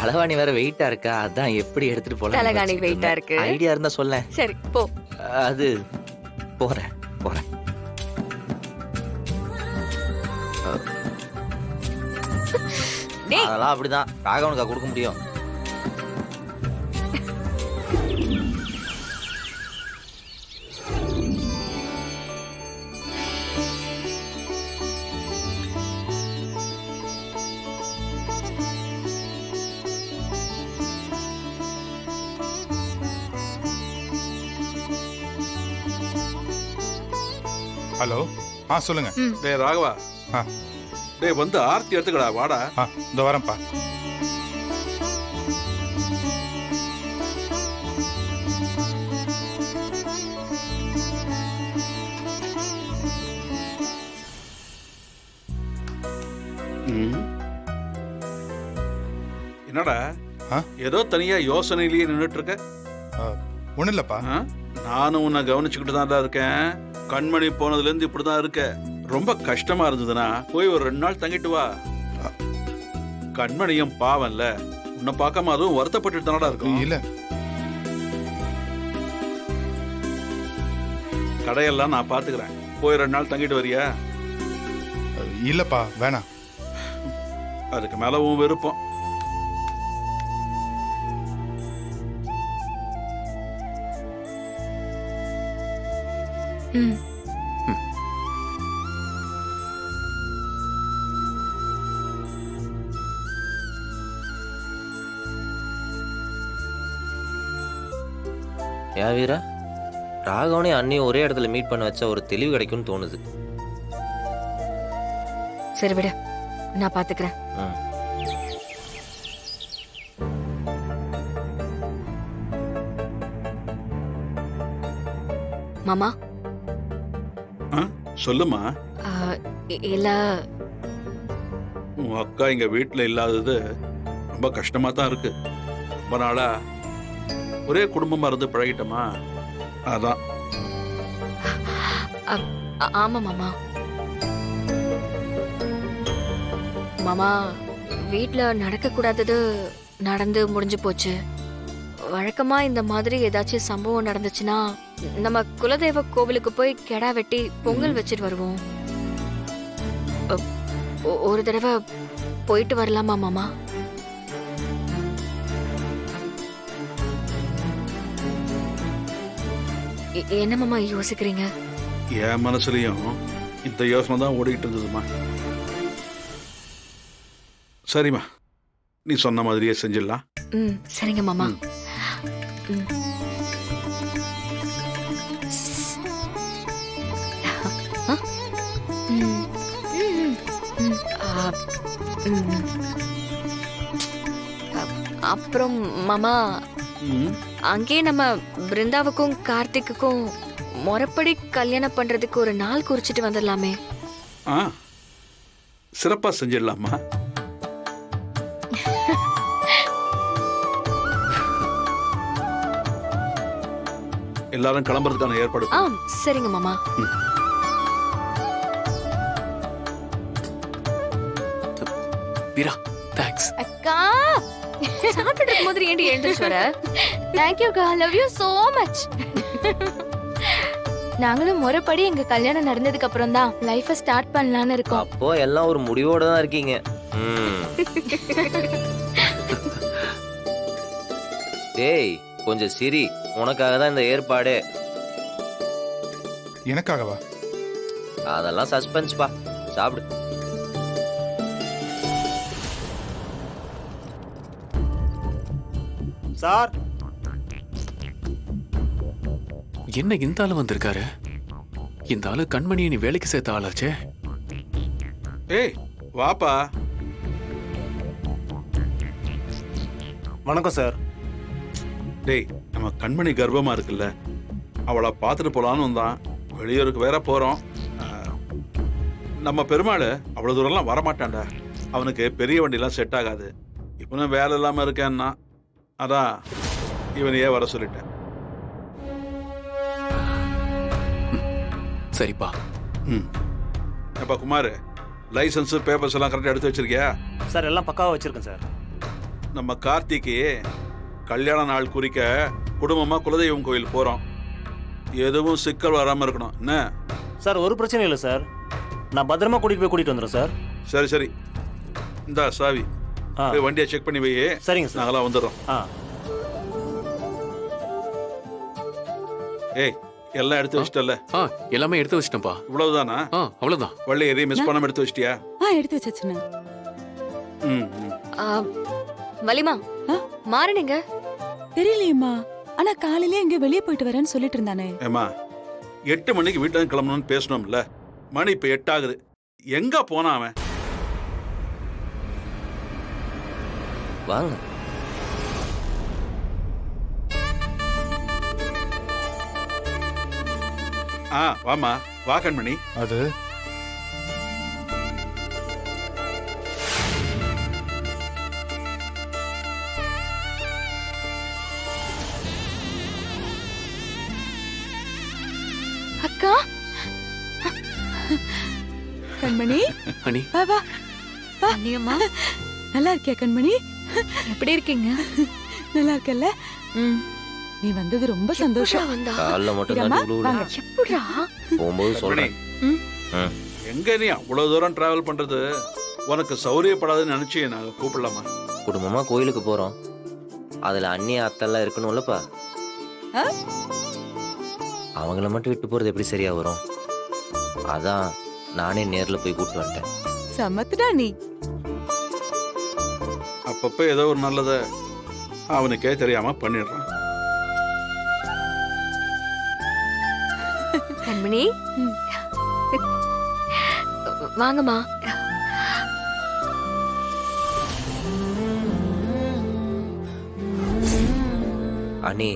தலவாணி வேற வெயிட்டா இருக்கா, அதான் எப்படி எடுத்துட்டு போலாம். தலகாணி வெயிட்டா இருக்கு. ஐடியா இருந்தா சொல்ல. சரி போ. அது போறேன் போறேன். டேய் அதெல்லாம் அப்படிதான், ராகவனுக்கா கொடுக்க முடியும். ஹலோ, சொல்லுங்க. டேய் ராகவா, ஆ. டேய் வந்து ஆர்த்தி எடுத்துக்கடா, வாடா. இந்த வரேன்ப்பா. என்னடா ஆ? ஏதோ தனியா யோசனையிலேயே நின்றுட்டு இருக்க? ஒன்றும் இல்லைப்பா. ஆ? நானும் உன்னை கவனிச்சுக்கிட்டு தான்டா இருக்கேன். கண்மணி போனதுல இருந்து இப்படிதான் இருக்க. ரொம்ப கஷ்டமா இருந்ததுன்னா போய் ஒரு 2 நாள் தங்கிட்டு வா. கண்மணியும் பாவம்ல, உன்னை பார்க்காம அதுவும் வருத்தப்பட்டு தானடா இருக்கும். இல்ல, கடையெல்லாம் நான் பாத்துக்கிறேன். போய் 2 நாள் தங்கிட்டு வரியா? இல்லப்பா, வேணாம். அதுக்கு மேல உன் விருப்பம். ம். ஏன் வீரா, ராகவனையும் அண்ணியும் ஒரே இடத்துல மீட் பண்ண வச்சா ஒரு தெளிவு கிடைக்கும்னு தோணுது. சரி விடு, நான் பாத்துக்கிறேன். ம். மாமா சொல்லுமா. இல்ல, உன் அக்கா இங்க வீட்டுல இல்லாதது ரொம்ப கஷ்டமா தான் இருக்கு. ரொம்ப நாளா ஒரே குடும்பமா இருந்து பழகிட்டோமா, அதான். ஆமா மாமா. மாமா, வீட்ல நடக்க கூடாதது நடந்து முடிஞ்சு போச்சு. வழக்கமா இந்த மாதிரி ஏதாச்சும் சம்பவம் நடந்துச்சுன்னா நம்ம குலதெய்வ கோவிலுக்கு போய் கெடா வெட்டி பொங்கல் வச்சிட்டு வருவோம். ஒரு தடவை போயிட்டு வரலாமா மாமா? என்ன மாமா யோசிக்கிறீங்க? என் மனசுலயும் இந்த யோசனை தான் ஓடிக்கிட்டு இருந்ததுமா. சரிம்மா, நீ சொன்ன மாதிரியே செஞ்சிடலாம். சரிங்க மாமா. அப்புறம் மாமா, அங்கே நம்ம பிருந்தாவுக்கும் கார்த்திக்குக்கும் முறைப்படி கல்யாணம் பண்றதுக்கு ஒரு நாள் குறிச்சிட்டு வந்துடலாமே. சிறப்பா செஞ்சிடலாமா. எல்லாரும் கிளம்புறதுக்கான ஏற்பாடு. சரிங்க மாமா. வீரா, தேங்க்ஸ். அக்கா, சாப்பிட்டு இருக்கும்போது ஏண்டி எழுந்திருச்சு வர? தேங்க் யூ அக்கா, லவ் யூ சோ மச். நாங்களும் முறைப்படி எங்க கல்யாணம் நடந்ததுக்கு அப்புறம் தான் லைஃபை ஸ்டார்ட் பண்ணலாம்னு இருக்கோம். அப்போ எல்லாம் ஒரு முடிவோட தான் இருக்கீங்க. டேய் கொஞ்சம் சிரி, உனக்காக தான் இந்த ஏற்பாடு. எனக்காகவா? அதெல்லாம் சஸ்பென்ஸ் பா. சாப்பிடு. சார், என்ன இந்த ஆளு வந்திருக்காரு? இந்த ஆளு கண்மணியை நீ வேலைக்கு சேர்த்த ஆளாச்சே. ஏய் வாப்பா. வணக்கம் சார். டேய், நம்ம கண்மணி கர்ப்பமா இருக்குல்ல, அவளை பார்த்துட்டு போலான்னு வந்தான். வெளியூருக்கு வேற போறோம். நம்ம பெருமாள் அவ்வளவு தூரம்லாம் வரமாட்டான்டா. அவனுக்கு பெரிய வண்டிலாம் செட் ஆகாது. இவனும் வேலை இல்லாம இருக்கேன்னா அதான் இவனையே வர சொல்லிட்டேன். சரிப்பா. அப்பா குமார், லைசன்ஸ் பேப்பர்ஸ் எல்லாம் கரெக்டாக எடுத்து வச்சிருக்கியா? சார், எல்லாம் பக்காவாக வச்சிருக்கேன் சார். நம்ம கார்த்திக்கு கல்யாண நாள் குறிக்க குடும்பமா குலதெய்வம் கோயில் போறோம். எதுவும் சிக்கல் வராம இருக்கணும் என்ன? சார் ஒரு பிரச்சனை இல்லை சார், நான் பத்திரமா கூட்டிட்டு வந்துடுறேன் சார். சரி சரி, இந்தா சாவி. ஆ போய் வண்டியை செக் பண்ணி வை. சரிங்க சார். நாங்களாம் வந்துடுறோம். ஆ ஏய், எல்லாம் எடுத்து வச்சிட்டல? ஆ எல்லாமே எடுத்து வச்சிட்டேன்ப்பா. இவ்வளவுதானா? அவ்வளவுதான். வள்ளி எதையும் மிஸ் பண்ணாம எடுத்து வச்சிட்டியா? எடுத்து வச்சாச்சுண்ணா. ம் ம். வலிமா ஆ? மாறனுங்க. தெரியலையேம்மா, ஆனா காலையில எங்க வெளியே போயிட்டு வரேன்னு சொல்லிட்டு இருந்தானே. ஏம்மா 8 மணிக்கு வீட்டுல இருந்து கிளம்பணும்னு பேசணும்ல. மணி இப்ப 8 ஆகுது. எங்க போனா அவன்? வாங்க. வாமா, வா கண்மணி. அது அக்கா கண்மணி, அனி வா வா. அண்ணியம்மா நல்லா இருக்கியா கண்மணி? எப்படி இருக்கீங்க? நல்லா இருக்கல்ல? ம். நீ வந்தது ரொம்ப சந்தோஷம். வந்தா காலில் மட்டும் இதம்மா, தான் வாங்க. எப்படிடா? போகும்போது கண்மணி, சொல்றேன். ம். எங்க நீ அவ்வளவு தூரம் டிராவல் பண்றது உனக்கு சௌரியப்படாதுன்னு நினைச்சு நாங்க கூப்பிடலாமா? குடும்பமா கோயிலுக்கு போறோம். அதுல அண்ணி அத்தெல்லாம் இருக்கணும்லப்பா. ஆ? அவங்கள மட்டும் விட்டு போறது எப்படி சரியா வரும்? அதான் நானே நேர்ல போய் கூப்பிட்டு வந்துட்டேன். சமத்துடா நீ. அப்பப்ப ஏதோ ஒரு நல்லத அவனுக்கே தெரியாம பண்ணிடுறான். கண்மணி ம். வாங்கம்மா. அண்ணி,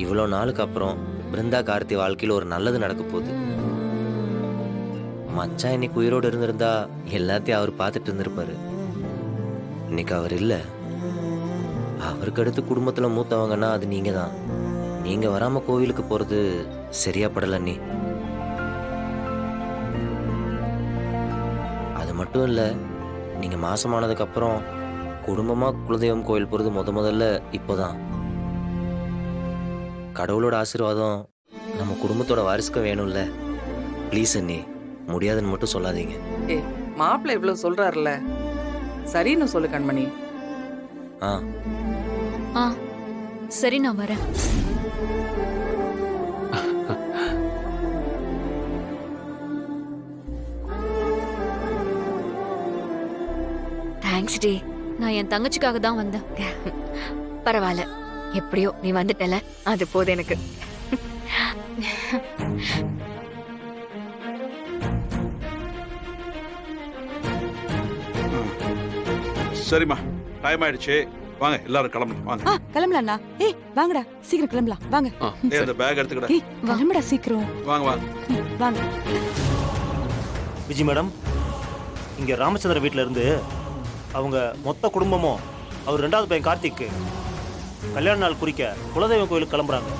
இவ்வளோ நாளுக்கு அப்புறம் பிருந்தா கார்த்தி வாழ்க்கையில் ஒரு நல்லது நடக்க போகுது. மச்சான் இன்னைக்கு உயிரோடு இருந்திருந்தா எல்லாத்தையும் அவர் பார்த்துட்டு இருந்திருப்பாரு. இன்னைக்கு அவர் இல்லை. அவருக்கு அடுத்து குடும்பத்தில் மூத்தவங்கன்னா அது நீங்க தான். நீங்க வராம கோவிலுக்கு போறது சரியா படல அண்ணி. அது மட்டும் இல்லை, நீங்க மாசமானதுக்கு அப்புறம் குடும்பமா குலதெய்வம் கோயில் போறது முதல்ல இப்போதான். கடவுளோட ஆசீர்வாதம் நம்ம குடும்பத்தோட வாரிசுக்கு வேணும்ல. ப்ளீஸ் அண்ணி, முடியாதுன்னு மட்டும் சொல்லாதீங்க. மாப்பிள்ளை இவ்வளவு சொல்றாருல, சரின்னு சொல்லு கண்மணி. ஆ சரி நான் வரேன். தேங்க்ஸ் டி. நான் என் தங்கச்சிக்காக தான் வந்தேன். பரவாயில்ல, எப்படியோ நீ வந்துட்டல, அது போதும் எனக்கு. சரிம்மா, டைம் ஆயிடுச்சு. வாங்க எல்லாரும் கிளம்பலாம். வாங்க. கிளம்பலாம்ண்ணா. ஏய் வாங்கடா, சீக்கிரம் கிளம்பலாம். வாங்க. ஏய், அந்த பேக் எடுத்துக்கடா. ஏய் கிளம்புடா சீக்கிரம். வாங்க வாங்க. வாங்க. விஜி மேடம், இங்க ராமச்சந்திர வீட்ல இருந்து அவங்க மொத்த குடும்பமும் அவர் 2வது பையன் கார்த்திக்கு கல்யாண நாள் குறிக்க குலதெய்வம் கோயிலுக்கு கிளம்புறாங்க.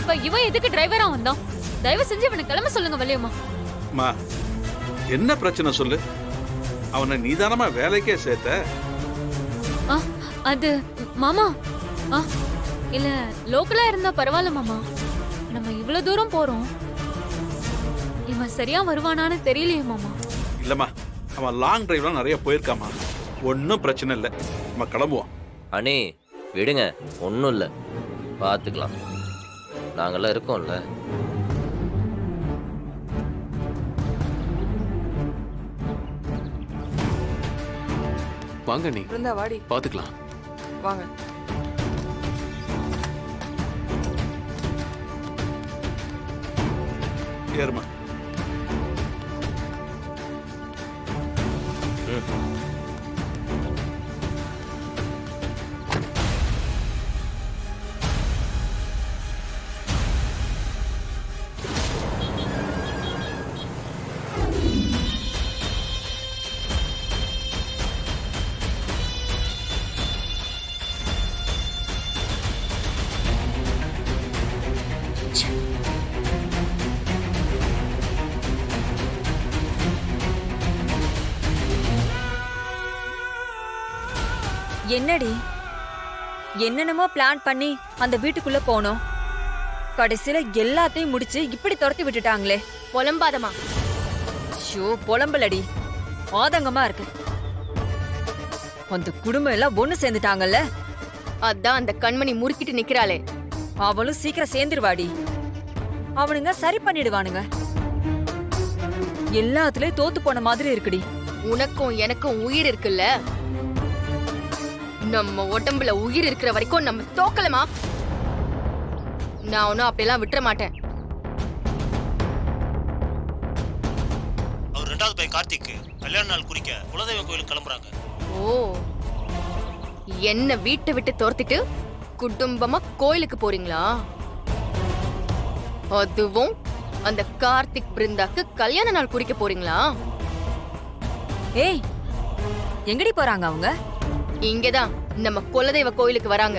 இப்ப இவன் எதுக்கு டிரைவரா வந்தான்? தயவு செஞ்சு இவனை கிளம்ப சொல்லுங்க வள்ளியம்மா. அம்மா, என்ன பிரச்சனை சொல்லு. அவனை நீதானமா வேலைக்கே சேர்த்த? அது மாமா, இல்ல லோக்கலா இருந்தா பரவாயில்ல மாமா. நம்ம இவ்வளவு தூரம் போறோம், இவன் சரியா வருவானான்னு தெரியலையே மாமா. இல்லம்மா, அவன் லாங் டிரைவ்லாம் நிறைய போயிருக்காமா. ஒன்றும் பிரச்சனை இல்லை, நம்ம கிளம்புவோம். அண்ணி விடுங்க, ஒன்றும் இல்லை, பார்த்துக்கலாம். நாங்கெல்லாம் இருக்கோம்ல. வாங்க நீ, இருந்தா வாடி. பாத்துக்கலாம். வாங்க. ஏறுமா. என்னடி என்னென்னமோ பிளான் பண்ணி அந்த வீட்டுக்குள்ள போனோம், கடைசியில எல்லாத்தையும் முடிச்சு இப்படி துரத்தி விட்டுட்டாங்களே. புலம்பாதமா. ஷோ புலம்பலடி, ஆதங்கமா இருக்கு. அந்த குடும்பம் எல்லாம் ஒண்ணு சேர்ந்துட்டாங்கல்ல. அதான் அந்த கண்மணி முறுக்கிட்டு நிக்கிறாளே. அவளும் சீக்கிரம் சேர்ந்துருவாடி. அவனுங்க சரி பண்ணிடுவானுங்க. எல்லாத்துலயும் தோத்து போன மாதிரி இருக்குடி. உனக்கும் எனக்கும் உயிர் இருக்குல்ல, நம்ம உடம்புல உயிர் இருக்கிற வரைக்கும் நம்ம தோக்கலமா. நான் ஒன்னும் அப்படியெல்லாம் விட்டுற மாட்டேன். அவர் ரெண்டாவது பையன் கார்த்திக் கல்யாண நாள் குறிக்க குலதெய்வ கோயிலுக்கு கிளம்புறாங்க. ஓ, என்ன வீட்டை விட்டு துரத்திட்டு குடும்பமா கோயிலுக்கு போறீங்களா? அதுவும் அந்த கார்த்திக் பிருந்தாக்கு கல்யாண நாள் குறிக்க போறீங்களா? ஏய், எங்கடி போறாங்க அவங்க? இங்கதான் நம்ம குலதெய்வ கோயிலுக்கு வராங்க.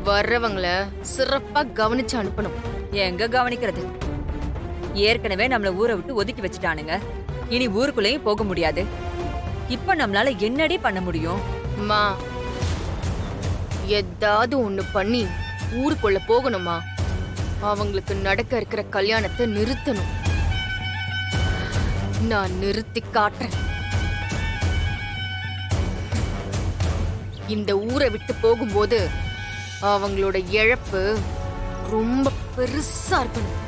வர்றவங்கள சிறப்பா கவனிச்சு அனுப்பணும். எங்க கவனிக்கிறது? ஏற்கனவே நம்மள ஊரை விட்டு ஒதுக்கி வச்சுட்டானுங்க. இனி ஊருக்குள்ளேயும் போக முடியாது. இப்ப நம்மளால என்னடி பண்ண முடியும்? அம்மா, ஏதாவது ஒண்ணு பண்ணி ஊருக்குள்ள போகணுமா? அவங்களுக்கு நடக்க இருக்கிற கல்யாணத்தை நிறுத்தணும். நான் நிறுத்தி காட்டுறேன். இந்த ஊரை விட்டு போகும்போது அவங்களோட இழப்பு ரொம்ப பெருசா இருக்கணும்.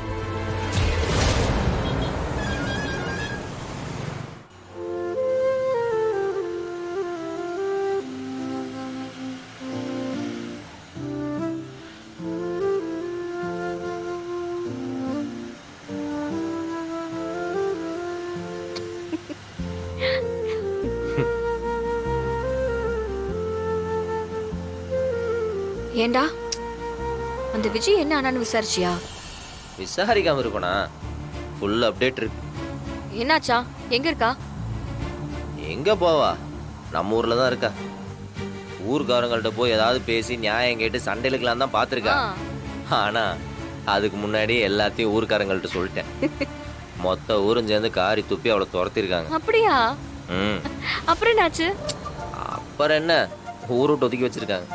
ஏண்டா, அந்த விஜய் என்ன ஆனான்னு விசாரிச்சியா? விசாரிக்காம இருக்கணா? ஃபுல் அப்டேட் இருக்கு. என்னாச்சா? எங்க இருக்கா? எங்க போவா? நம்ம ஊர்ல தான் இருக்கா. ஊர்காரங்கள்ட்ட போய் ஏதாவது பேசி நியாயம் கேட்டு சண்டையிலுக்கெல்லாம் தான் பார்த்துருக்கா. ஆனா அதுக்கு முன்னாடி எல்லாத்தையும் ஊர்காரங்கள்ட்ட சொல்லிட்டேன். மொத்த ஊரும் சேர்ந்து காரி துப்பி அவளை துரத்திருக்காங்க. அப்படியா? ம். அப்புறம் என்னாச்சு? அப்புறம் என்ன, ஊரு விட்டு ஒதுக்கி வச்சிருக்காங்க.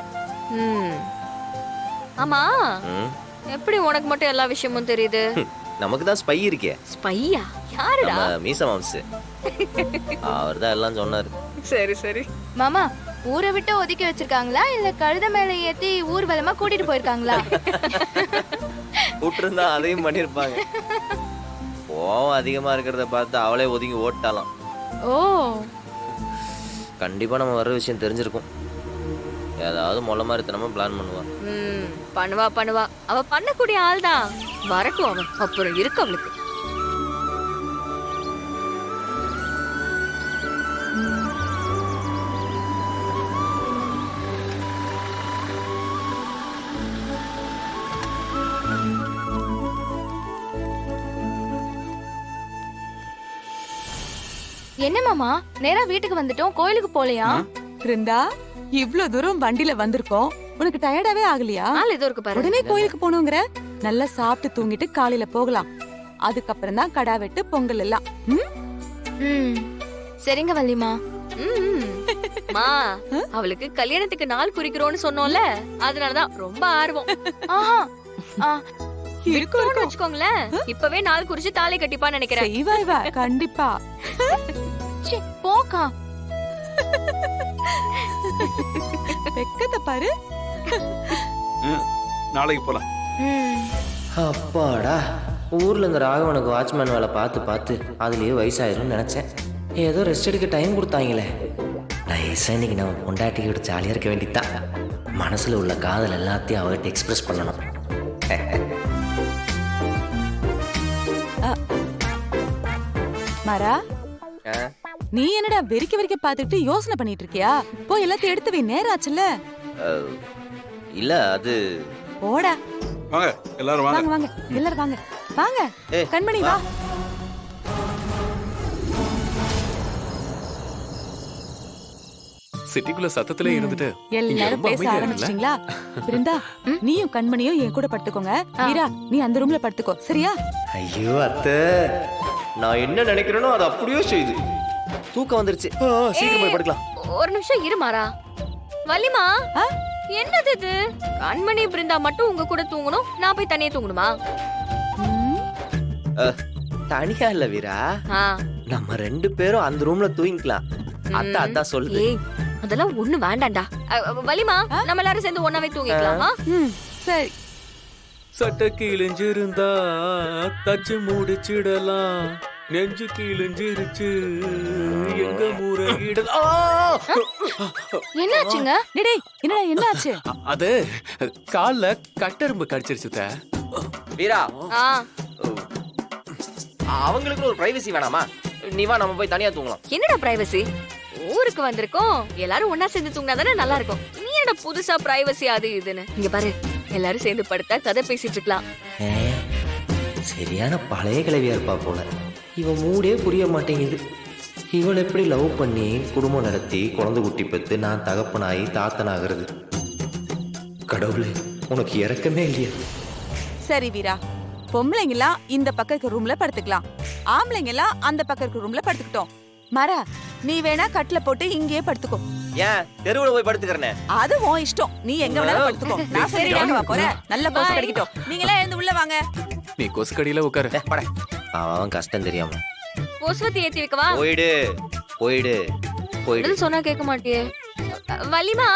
ஆமா, ம். எப்படி உனக்கு மட்டும் எல்லா விஷயமும் தெரியுது? நமக்கு தான் ஸ்பை இருக்கே. ஸ்பையா? யாருடா? நம்ம மீச மாம்ஸ். அவர் தான் எல்லாம் சொன்னாரு. சரி சரி. மாமா, ஊரை விட்டு ஒதுக்கி வச்சிருக்காங்களா இல்ல கழுத மேல ஏத்தி ஊர்வலமா கூட்டிட்டு போயிருக்காங்களா? கூட்டிருந்தா அதையும் பண்ணிருப்பாங்க. கோவம் அதிகமா இருக்கிறத பார்த்து அவளே ஒதுங்கி ஓட்டாலாம். ஓ, கண்டிப்பா நம்ம வர்ற விஷயம் தெரிஞ்சிருக்கும். ஏதாவது மொள்ள மாதிரி தனமா பிளான் பண்ணுவா. பண்ணுவா பண்ணுவா. அவ பண்ணக்கூடிய ஆள் தான். வரட்டும் அவன், அப்புறம் இருக்கு அவளுக்கு. என்ன மாமா, நேரா வீட்டுக்கு வந்துட்டோம், கோயிலுக்கு போலையா? பிருந்தா, இவ்ளோ தூரம் வண்டில வந்திருக்கோம், உனக்கு டயர்டாவே ஆகலையா? ஆள் ஏதோ இருக்கு பாரு. உடனே கோயிலுக்கு போகணுங்கிற? நல்லா சாப்பிட்டு தூங்கிட்டு காலையில போகலாம். அதுக்கப்புறம் தான் கடா வெட்டு, பொங்கல் எல்லாம். ம், சரிங்க வள்ளிமா. மா, அவளுக்கு கல்யாணத்துக்கு நாள் குறிக்கிறோம்னு சொன்னோம்ல, அதனாலதான் ரொம்ப ஆர்வம். ஆஹா, ஆ, இருக்கும் வச்சுக்கோங்களேன், இப்பவே நாள் குறிச்சு தாலி கட்டிப்பான்னு நினைக்கிறேன். செய்வா இவ, கண்டிப்பா. ச்சே, போக்கா. வெக்கத்தை பாரு. நாளைக்கு போலாம். அப்பாடா, ஊர்ல இந்த ராகவனுக்கு வாட்ச்மேன் வேலை பார்த்து பார்த்து அதுலயே வயசாயிரும்னு நினைச்சேன். ஏதோ ரெஸ்ட் எடுக்க டைம் கொடுத்தாங்களே. நைஸா இன்னைக்கு நம்ம பொண்டாட்டியோட ஜாலியா இருக்க வேண்டியதான். மனசுல உள்ள காதல் எல்லாத்தையும் அவர்கிட்ட எக்ஸ்பிரஸ் பண்ணணும். மரா, நீ என்னடா வெறிக்க வெறிக்க பாத்துக்கிட்டு யோசனை பண்ணிட்டு இருக்கியா? போய் எல்லாத்தையும் எடுத்து வை, நேரம் ஆச்சுல்ல. இல்ல அது போடா. வாங்க எல்லாரும் வாங்க. வாங்க வாங்க எல்லாரும் வாங்க வாங்க. ஏய், கண்மணி வா. சிட்டிக்குள்ள சத்தத்திலே இருந்துட்டு இங்க எல்லாரும் ரொம்ப பேச அமைதியா இருக்குல்ல? ஆரம்பிச்சிட்டீங்களா? பிருந்தா, நீயும் கண்மணியும் என் கூட படுத்துக்கோங்க. மீரா, நீ அந்த ரூம்ல படுத்துக்கோ, சரியா? ஐயோ அத்தை, நான் என்ன நினைக்கிறேனோ அது அப்படியே செய்யுது. தூக்கம் வந்துருச்சு. சீக்கிரம் போய் படுக்கலாம். ஒரு நிமிஷம் இரு மாறா. வள்ளிமா, ஆ? என்னது இது? கண்மணி பிருந்தா மட்டும் உங்க கூட தூங்கணும், நான் போய் தனியே தூங்கணுமா? தனியா இல்ல வீரா, ஆ. நம்ம 2 பேரும் அந்த ரூம்ல தூங்கிக்கலாம். அத்தா அதான் சொல்லுது. ஏய், அதெல்லாம் ஒண்ணு வேண்டாம்டா. வள்ளிமா, நம்ம எல்லாரும் சேர்ந்து ஒண்ணாவே தூங்கிக்கலாமா? சரி. சட்டை கிழிஞ்சிருந்தா தச்சு முடிச்சிடலாம், நெஞ்சு கிழிஞ்சிருச்சு எங்க முறையிடலாம். என்னாச்சுங்க? டேய் என்னடா என்னாச்சு? அது கால்ல கட்டெரும்பு கடிச்சிருச்சு அத்தை. வீரா, ஆ. அவங்களுக்கு ஒரு பிரைவசி வேணாமா? நீ வா, நம்ம போய் தனியா தூங்கலாம். என்னடா பிரைவசி? ஊருக்கு வந்திருக்கோம், எல்லாரும் ஒண்ணா சேர்ந்து தூங்கினா தானே நல்லா இருக்கும். நீ என்னடா புதுசா பிரைவசி அது இதுன்னு? இங்க பாரு, எல்லாரும் சேர்ந்து படுத்தா கதை பேசிட்டு இருக்கலாம். சரியான பழைய கிளவியா இருப்பா போல. இவன் மூடே புரிய மாட்டேங்குது. இவள் எப்படி லவ் பண்ணி குடும்பம் நடத்தி குழந்தை குட்டி பெற்று நான் தகப்பனாகி தாத்தனாகிறது? கடவுளே, உனக்கு இறக்கமே இல்லையா? சரி வீரா, பொம்பளைங்கலாம் இந்த பக்கம் இருக்க ரூம்ல படுத்துக்கலாம், ஆம்பளைங்கலாம் அந்த பக்கம் இருக்க ரூம்ல படுத்துக்கிட்டோம். மரா, நீ வேணா கட்டில போட்டு இங்கேயே படுத்துக்கோ. ஏன் தெருவுல போய் படுத்துக்கிறனே? அது உன் இஷ்டம், நீ எங்க வேணாலும் படுத்துக்கோ. நான் சரி வா போறேன், நல்ல கொசு கடிக்கட்டும். நீங்க எல்லாம் எழுந்து உள்ள வாங்க. நீ கொசுக்கடியில உட்காரு. அவன் கஷ்டம் தெரியாம. கொசுவத்தி ஏத்தி வைக்கவா? போயிடு போயிடு போயிடு. பதில் சொன்னா கேட்க மாட்டியே. வள்ளிமா,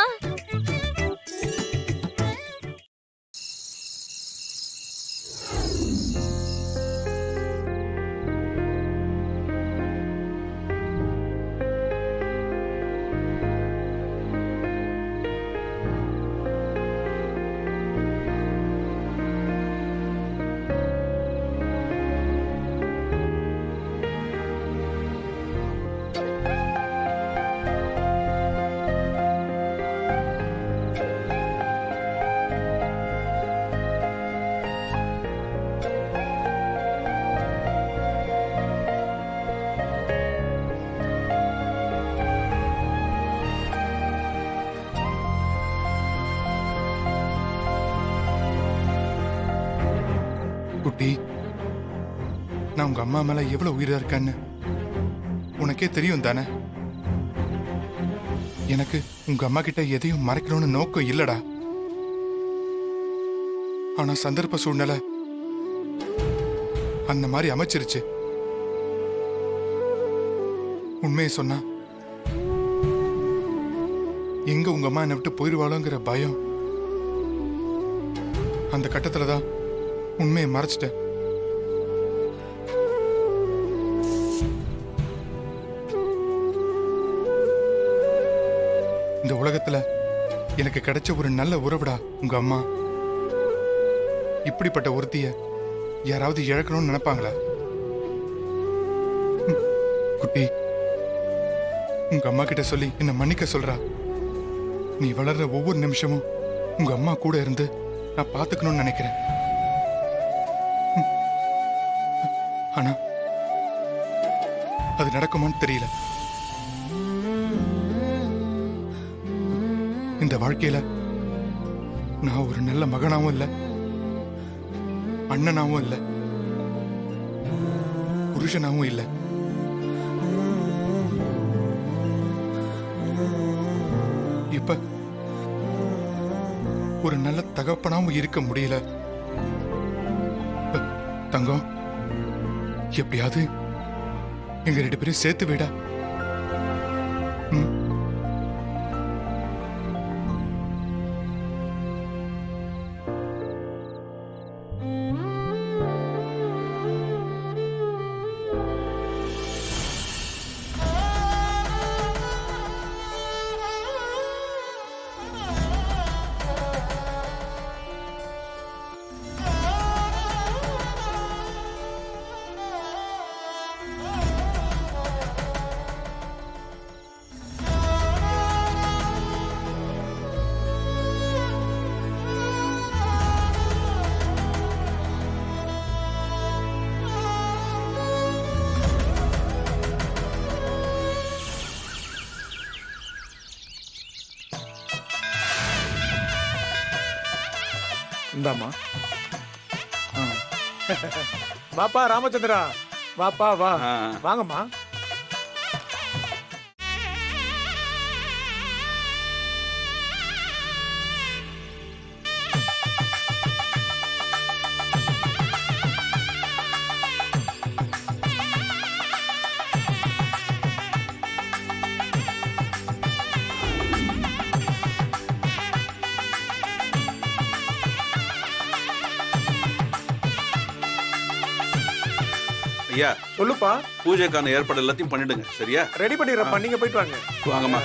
குட்டி, நான் உங்க அம்மா மேல எவ்வளவு உயிரா இருக்கேன்னு உனக்கே தெரியும் தானே? எனக்கு உங்க அம்மா கிட்ட எதையும் மறைக்கணும்னு நோக்கம் இல்லடா. ஆனா சந்தர்ப்ப சூழ்நிலை அந்த மாதிரி அமைச்சிருச்சு. உண்மையை சொன்னா எங்க உங்க அம்மா என்னை விட்டு போயிடுவாளோங்கிற பயம். அந்த கட்டத்துலதான் உண்மையை மறைச்சிட்டேன். இந்த உலகத்துல எனக்கு கிடைச்ச ஒரு நல்ல உறவுடா உங்க அம்மா. இப்படிப்பட்ட ஒருத்திய யாராவது இழக்கணும்னு நினைப்பாங்களா? குட்டி, உங்க அம்மா கிட்ட சொல்லி என்ன மன்னிக்க சொல்றா. நீ வளர்ற ஒவ்வொரு நிமிஷமும் உங்க அம்மா கூட இருந்து நான் பாத்துக்கணும்னு நினைக்கிறேன். ஆனா அது நடக்குமான்னு தெரியல. இந்த வாழ்க்கையில நான் ஒரு நல்ல மகனாவும் இல்ல, அண்ணனாவும் இல்ல, புருஷனாவும் இல்ல. இப்ப ஒரு நல்ல தகப்பனாவும் இருக்க முடியல. தங்கம், எப்படியாவது எங்க 2 பேரும் சேர்த்து விடா. இந்தாம்மா. வாப்பா ராமச்சந்திரா, வாப்பா வா. வாங்கம்மா. ஐயா சொல்லுப்பா. பூஜைக்கான ஏற்பாடு எல்லாத்தையும் பண்ணிடுங்க. சரியா? ரெடி பண்ணிடுறப்பா, நீங்க போயிட்டு வாங்க. வாங்கம்மா.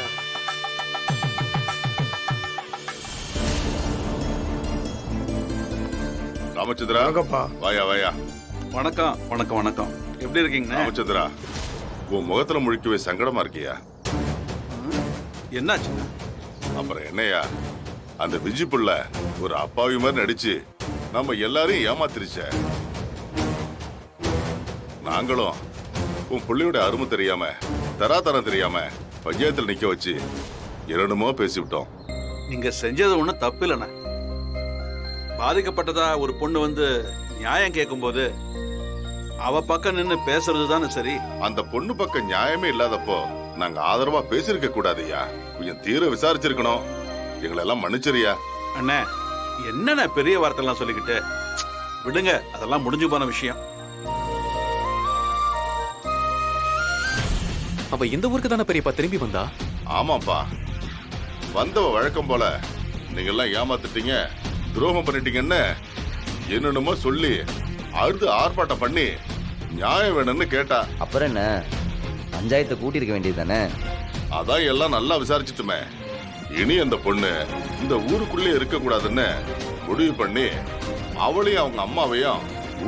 ராமச்சந்திரா, வாங்கப்பா. வாயா வாயா. வணக்கம் வணக்கம் வணக்கம். எப்படி இருக்கீங்க? ராமச்சந்திரா, உன் முகத்துல முழிக்கவே சங்கடமா இருக்கியா? என்னாச்சு? அப்புறம் என்னையா, அந்த விஜி புள்ள ஒரு அப்பாவி மாதிரி நடிச்சு நம்ம எல்லாரையும் ஏமாத்திருச்ச. நாங்களும் உன் புள்ளையோட அருமை தெரியாம தராதரம் தெரியாம பஞ்சாயத்துல நிக்க வச்சு என்னமோ பேசிவிட்டோம். நீங்க செஞ்சது ஒண்ணும் தப்பு இல்லைண்ணா. பாதிக்கப்பட்டதா ஒரு பொண்ணு வந்து நியாயம் கேட்கும்போது அவ பக்கம் நின்னு பேசுறது தானே சரி. அந்த பொண்ணு பக்கம் நியாயமே இல்லாதப்போ நாங்க ஆதரவா பேசிருக்க கூடாதுயா. கொஞ்சம் தீர விசாரிச்சிருக்கணும். எங்களை எல்லாம் மன்னிச்சிரியா. அண்ணே, என்னண்ணே பெரிய வார்த்தை எல்லாம் சொல்லிக்கிட்டு விடுங்க. அதெல்லாம் முடிஞ்சு போன விஷயம். அவ இந்த ஊருக்கு தானே பெரியப்பா திரும்பி வந்தா? ஆமாப்பா, வந்தவ வழக்கம் போல நீங்க எல்லாம் ஏமாத்திட்டீங்க, துரோகம் பண்ணிட்டீங்கன்னு என்னென்னமோ சொல்லி அழுது ஆர்ப்பாட்டம் பண்ணி நியாயம் வேணும்னு கேட்டா. அப்புறம் என்ன, பஞ்சாயத்தை கூட்டியிருக்க வேண்டியது தானே? அதான் எல்லாம் நல்லா விசாரிச்சுட்டுமே. இனி அந்த பொண்ணு இந்த ஊருக்குள்ளே இருக்க கூடாதுன்னு முடிவு பண்ணி அவளையும் அவங்க அம்மாவையும்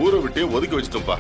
ஊரை விட்டே ஒதுக்கி வச்சிட்டோம்ப்பா.